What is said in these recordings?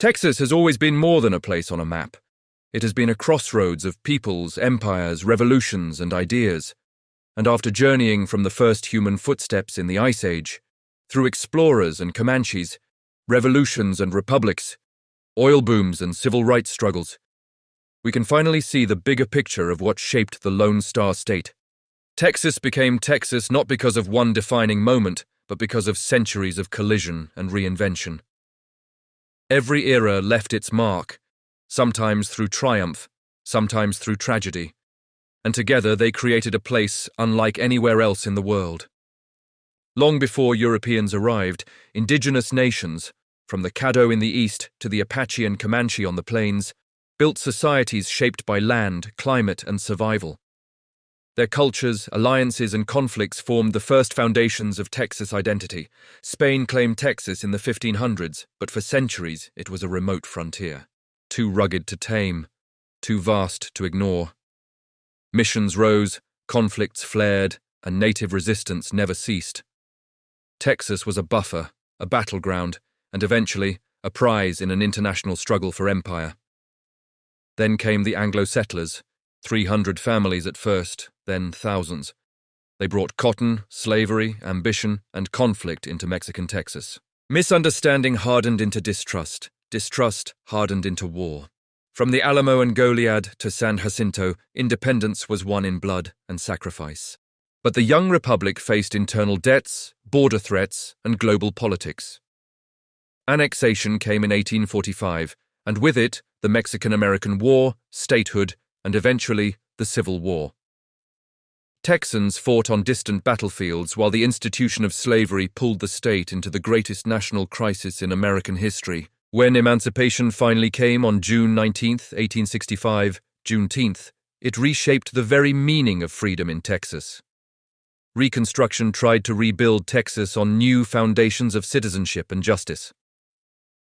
Texas has always been more than a place on a map. It has been a crossroads of peoples, empires, revolutions, and ideas. And after journeying from the first human footsteps in the Ice Age, through explorers and Comanches, revolutions and republics, oil booms and civil rights struggles, we can finally see the bigger picture of what shaped the Lone Star State. Texas became Texas not because of one defining moment, but because of centuries of collision and reinvention. Every era left its mark, sometimes through triumph, sometimes through tragedy, and together they created a place unlike anywhere else in the world. Long before Europeans arrived, indigenous nations, from the Caddo in the east to the Apache and Comanche on the plains, built societies shaped by land, climate, and survival. Their cultures, alliances, and conflicts formed the first foundations of Texas identity. Spain claimed Texas in the 1500s, but for centuries it was a remote frontier, too rugged to tame, too vast to ignore. Missions rose, conflicts flared, and native resistance never ceased. Texas was a buffer, a battleground, and eventually a prize in an international struggle for empire. Then came the Anglo settlers, 300 families at first, then thousands. They brought cotton, slavery, ambition, and conflict into Mexican Texas. Misunderstanding hardened into distrust. Distrust hardened into war. From the Alamo and Goliad to San Jacinto, independence was won in blood and sacrifice. But the young republic faced internal debts, border threats, and global politics. Annexation came in 1845, and with it, the Mexican-American War, statehood, and eventually, the Civil War. Texans fought on distant battlefields while the institution of slavery pulled the state into the greatest national crisis in American history. When emancipation finally came on June 19, 1865, Juneteenth, it reshaped the very meaning of freedom in Texas. Reconstruction tried to rebuild Texas on new foundations of citizenship and justice.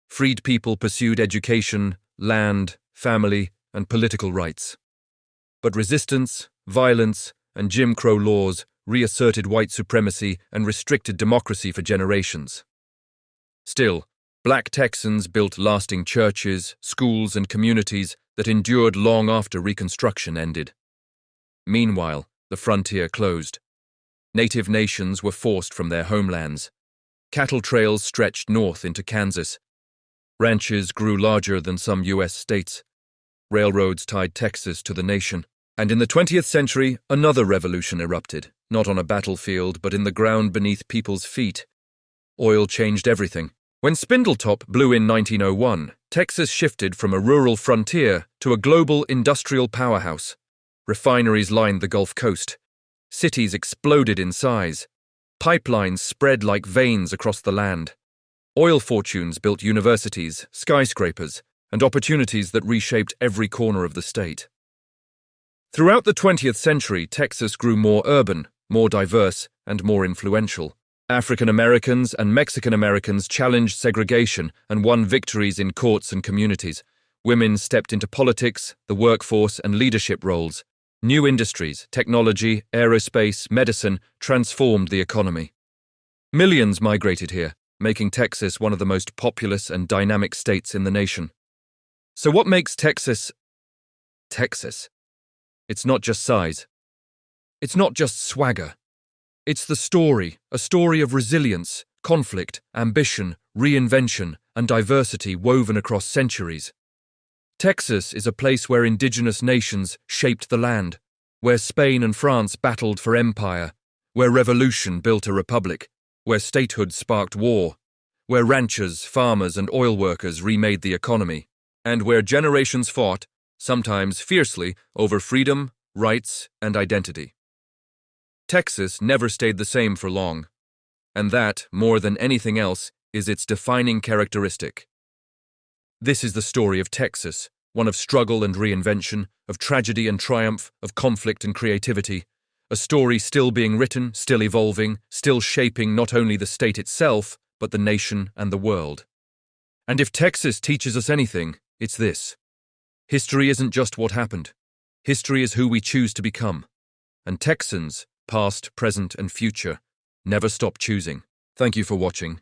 Freed people pursued education, land, family, and political rights. But resistance, violence, and Jim Crow laws reasserted white supremacy and restricted democracy for generations. Still, Black Texans built lasting churches, schools, and communities that endured long after Reconstruction ended. Meanwhile, the frontier closed. Native nations were forced from their homelands. Cattle trails stretched north into Kansas. Ranches grew larger than some U.S. states. Railroads tied Texas to the nation. And in the 20th century, another revolution erupted, not on a battlefield, but in the ground beneath people's feet. Oil changed everything. When Spindletop blew in 1901, Texas shifted from a rural frontier to a global industrial powerhouse. Refineries lined the Gulf Coast. Cities exploded in size. Pipelines spread like veins across the land. Oil fortunes built universities, skyscrapers, and opportunities that reshaped every corner of the state. Throughout the 20th century, Texas grew more urban, more diverse, and more influential. African Americans and Mexican Americans challenged segregation and won victories in courts and communities. Women stepped into politics, the workforce, and leadership roles. New industries, technology, aerospace, medicine transformed the economy. Millions migrated here, making Texas one of the most populous and dynamic states in the nation. So what makes Texas, Texas? It's not just size. It's not just swagger. It's the story, a story of resilience, conflict, ambition, reinvention, and diversity woven across centuries. Texas is a place where indigenous nations shaped the land, where Spain and France battled for empire, where revolution built a republic, where statehood sparked war, where ranchers, farmers, and oil workers remade the economy, and where generations fought, sometimes fiercely, over freedom, rights, and identity. Texas never stayed the same for long, and that, more than anything else, is its defining characteristic. This is the story of Texas, one of struggle and reinvention, of tragedy and triumph, of conflict and creativity, a story still being written, still evolving, still shaping not only the state itself, but the nation and the world. And if Texas teaches us anything, it's this. History isn't just what happened. History is who we choose to become. And Texans, past, present, and future, never stop choosing. Thank you for watching.